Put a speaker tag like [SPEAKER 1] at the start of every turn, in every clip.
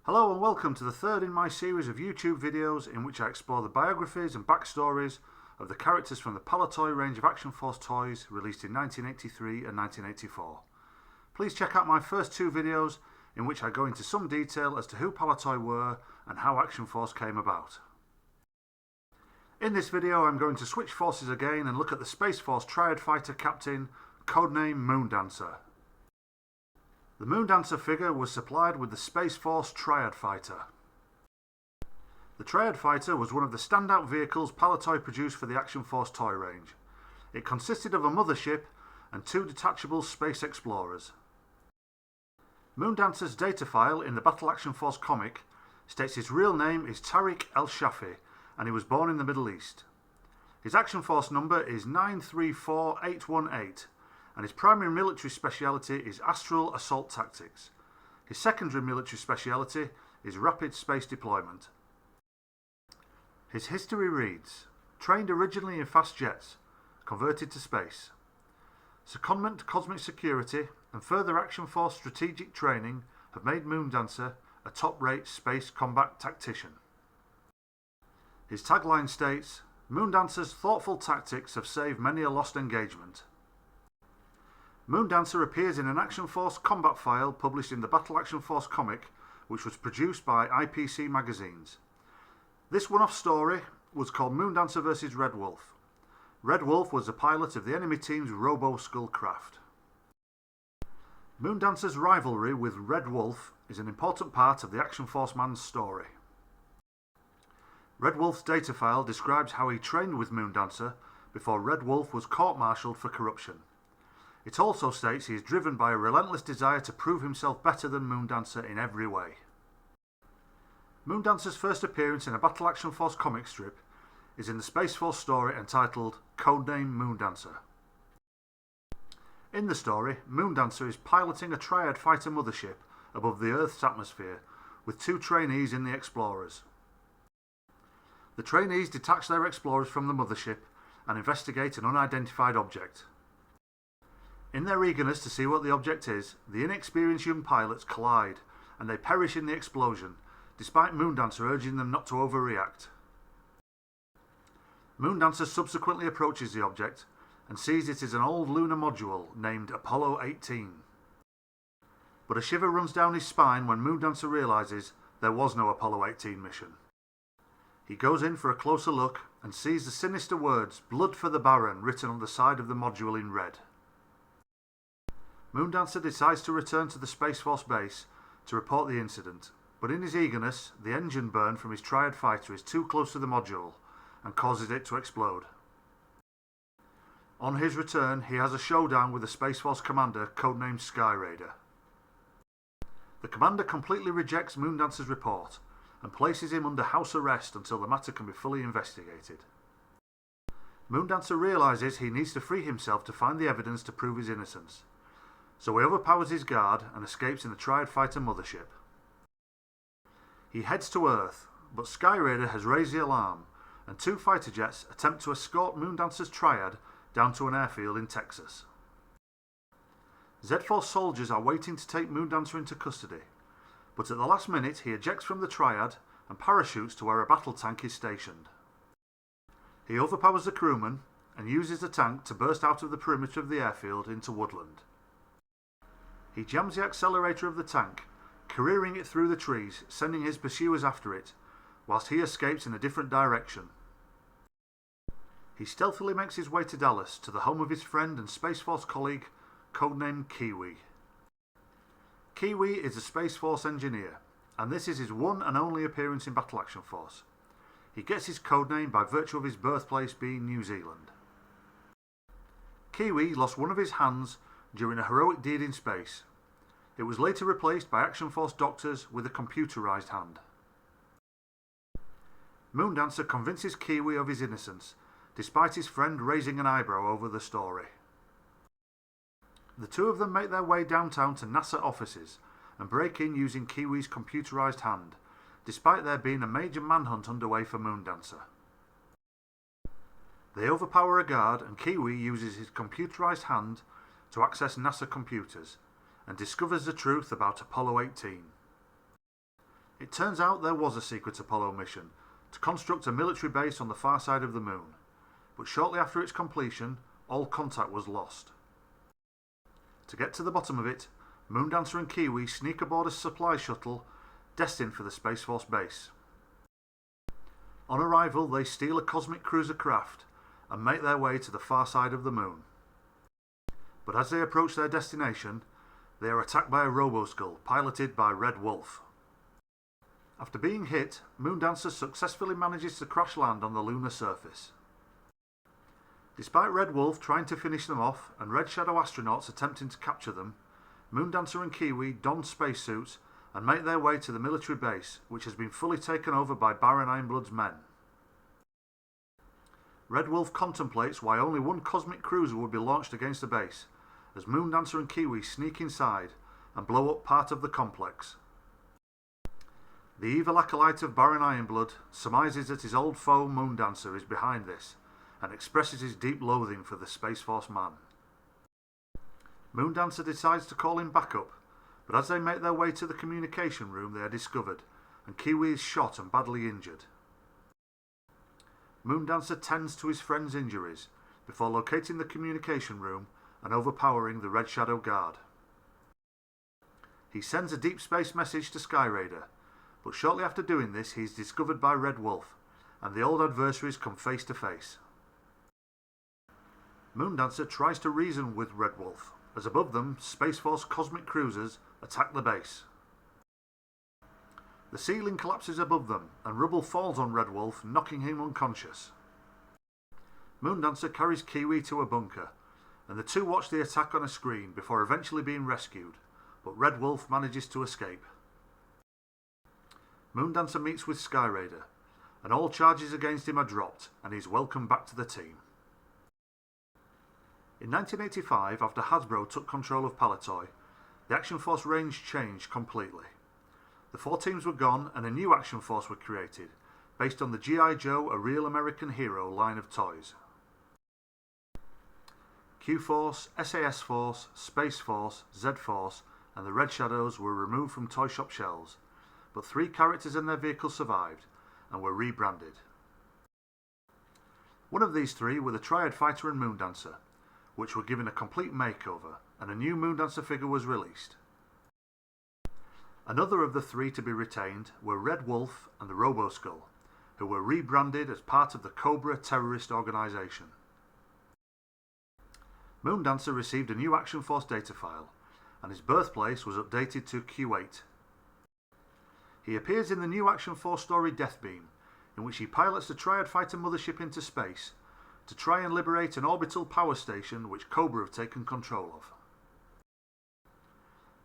[SPEAKER 1] Hello and welcome to the third in my series of YouTube videos in which I explore the biographies and backstories of the characters from the Pailtoy range of Action Force toys released in 1983 and 1984. Please check out my first two videos in which I go into some detail as to who Pailtoy were and how Action Force came about. In this video I'm going to switch forces again and look at the Space Force Triad Fighter Captain, codename Moondancer. The Moondancer figure was supplied with the Space Force Triad Fighter. The Triad Fighter was one of the standout vehicles Pailtoy produced for the Action Force toy range. It consisted of a mothership and two detachable space explorers. Moondancer's data file in the Battle Action Force comic states his real name is Tariq El-Shafi and he was born in the Middle East. His Action Force number is 934818. And his primary military speciality is astral assault tactics. His secondary military speciality is rapid space deployment. His history reads: trained originally in fast jets, converted to space. Secondment to cosmic security and further Action Force strategic training have made Moondancer a top-rate space combat tactician. His tagline states, "Moondancer's thoughtful tactics have saved many a lost engagement." Moondancer appears in an Action Force combat file published in the Battle Action Force comic, which was produced by IPC magazines. This one-off story was called Moondancer vs. Red Wolf. Red Wolf was the pilot of the enemy team's Robo-Skull craft. Moondancer's rivalry with Red Wolf is an important part of the Action Force man's story. Red Wolf's data file describes how he trained with Moondancer before Red Wolf was court-martialed for corruption. It also states he is driven by a relentless desire to prove himself better than Moondancer in every way. Moondancer's first appearance in a Battle Action Force comic strip is in the Space Force story entitled Codename Moondancer. In the story, Moondancer is piloting a Triad fighter mothership above the Earth's atmosphere with two trainees in the Explorers. The trainees detach their Explorers from the mothership and investigate an unidentified object. In their eagerness to see what the object is, the inexperienced young pilots collide and they perish in the explosion, despite Moondancer urging them not to overreact. Moondancer subsequently approaches the object and sees it is an old lunar module named Apollo 18. But a shiver runs down his spine when Moondancer realises there was no Apollo 18 mission. He goes in for a closer look and sees the sinister words "Blood for the Baron" written on the side of the module in red. Moondancer decides to return to the Space Force base to report the incident, but in his eagerness, the engine burn from his Triad fighter is too close to the module and causes it to explode. On his return, he has a showdown with the Space Force commander codenamed Sky Raider. The commander completely rejects Moondancer's report and places him under house arrest until the matter can be fully investigated. Moondancer realises he needs to free himself to find the evidence to prove his innocence. So he overpowers his guard and escapes in the Triad fighter mothership. He heads to Earth, but Sky Raider has raised the alarm and two fighter jets attempt to escort Moondancer's Triad down to an airfield in Texas. Z-Force soldiers are waiting to take Moondancer into custody, but at the last minute he ejects from the Triad and parachutes to where a battle tank is stationed. He overpowers the crewman and uses the tank to burst out of the perimeter of the airfield into woodland. He jams the accelerator of the tank, careering it through the trees, sending his pursuers after it, whilst he escapes in a different direction. He stealthily makes his way to Dallas, to the home of his friend and Space Force colleague, codenamed Kiwi. Kiwi is a Space Force engineer, and this is his one and only appearance in Battle Action Force. He gets his codename by virtue of his birthplace being New Zealand. Kiwi lost one of his hands during a heroic deed in space. It was later replaced by Action Force doctors with a computerised hand. Moondancer convinces Kiwi of his innocence, despite his friend raising an eyebrow over the story. The two of them make their way downtown to NASA offices and break in using Kiwi's computerised hand, despite there being a major manhunt underway for Moondancer. They overpower a guard and Kiwi uses his computerised hand to access NASA computers and discovers the truth about Apollo 18. It turns out there was a secret Apollo mission to construct a military base on the far side of the moon, but shortly after its completion, all contact was lost. To get to the bottom of it, Moondancer and Kiwi sneak aboard a supply shuttle destined for the Space Force base. On arrival, they steal a cosmic cruiser craft and make their way to the far side of the moon. But as they approach their destination, they are attacked by a robo-skull piloted by Red Wolf. After being hit, Moondancer successfully manages to crash land on the lunar surface. Despite Red Wolf trying to finish them off and Red Shadow astronauts attempting to capture them, Moondancer and Kiwi don spacesuits and make their way to the military base, which has been fully taken over by Baron Ironblood's men. Red Wolf contemplates why only one cosmic cruiser would be launched against the base, as Moondancer and Kiwi sneak inside and blow up part of the complex. The evil acolyte of Baron Ironblood surmises that his old foe Moondancer is behind this and expresses his deep loathing for the Space Force man. Moondancer decides to call him back up, but as they make their way to the communication room they are discovered and Kiwi is shot and badly injured. Moondancer tends to his friend's injuries before locating the communication room and overpowering the Red Shadow guard. He sends a deep space message to Skyraider, but shortly after doing this he is discovered by Red Wolf and the old adversaries come face to face. Moondancer tries to reason with Red Wolf, as above them Space Force cosmic cruisers attack the base. The ceiling collapses above them and rubble falls on Red Wolf, knocking him unconscious. Moondancer carries Kiwi to a bunker and the two watch the attack on a screen before eventually being rescued, but Red Wolf manages to escape. Moondancer meets with Skyraider and all charges against him are dropped and he is welcomed back to the team. In 1985, after Hasbro took control of Pailtoy, the Action Force range changed completely. The four teams were gone and a new Action Force were created, based on the G.I. Joe A Real American Hero line of toys. Q-Force, SAS Force, Space Force, Z-Force and the Red Shadows were removed from toy shop shelves, but 3 characters and their vehicles survived and were rebranded. One of these 3 were the Triad Fighter and Moondancer, which were given a complete makeover and a new Moondancer figure was released. Another of the 3 to be retained were Red Wolf and the Robo-Skull, who were rebranded as part of the Cobra terrorist organisation. Moondancer received a new Action Force data file and his birthplace was updated to Q8. He appears in the new Action Force story Deathbeam, in which he pilots the Triad Fighter mothership into space to try and liberate an orbital power station which Cobra have taken control of.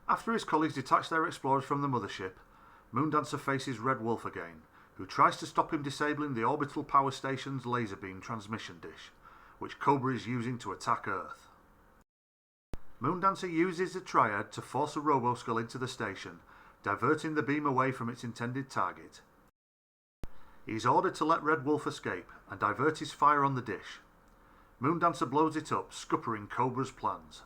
[SPEAKER 1] After his colleagues detach their explorers from the mothership, Moondancer faces Red Wolf again, who tries to stop him disabling the orbital power station's laser beam transmission dish, which Cobra is using to attack Earth. Moondancer uses the Triad to force a Robo-Skull into the station, diverting the beam away from its intended target. He is ordered to let Red Wolf escape and divert his fire on the dish. Moondancer blows it up, scuppering Cobra's plans.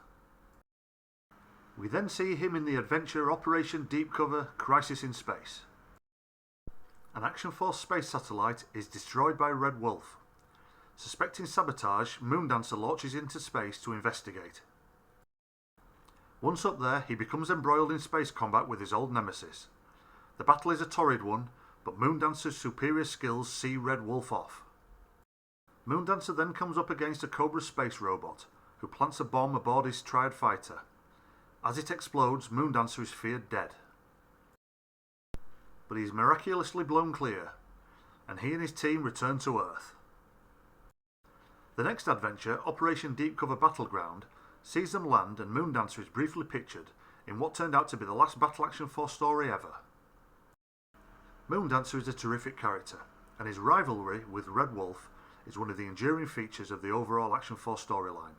[SPEAKER 1] We then see him in the adventure Operation Deep Cover Crisis in Space. An Action Force space satellite is destroyed by Red Wolf. Suspecting sabotage, Moondancer launches into space to investigate. Once up there, he becomes embroiled in space combat with his old nemesis. The battle is a torrid one, but Moondancer's superior skills see Red Wolf off. Moondancer then comes up against a Cobra space robot, who plants a bomb aboard his Triad Fighter. As it explodes, Moondancer is feared dead. But he is miraculously blown clear, and he and his team return to Earth. The next adventure, Operation Deep Cover Battleground, sees them land and Moondancer is briefly pictured in what turned out to be the last Battle Action Force story ever. Moondancer is a terrific character, and his rivalry with Red Wolf is one of the enduring features of the overall Action Force storyline.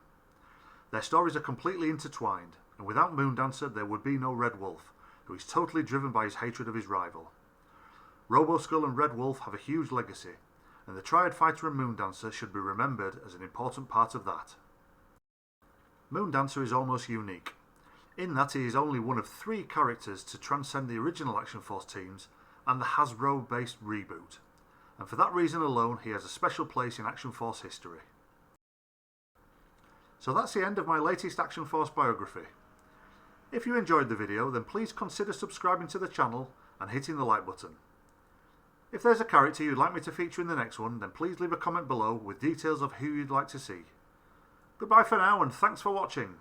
[SPEAKER 1] Their stories are completely intertwined, and without Moondancer there would be no Red Wolf, who is totally driven by his hatred of his rival. Robo-Skull and Red Wolf have a huge legacy, and the Triad Fighter and Moondancer should be remembered as an important part of that. Moondancer is almost unique, in that he is only one of 3 characters to transcend the original Action Force teams and the Hasbro-based reboot, and for that reason alone he has a special place in Action Force history. So that's the end of my latest Action Force biography. If you enjoyed the video, then please consider subscribing to the channel and hitting the like button. If there's a character you'd like me to feature in the next one, then please leave a comment below with details of who you'd like to see. Goodbye for now, and thanks for watching.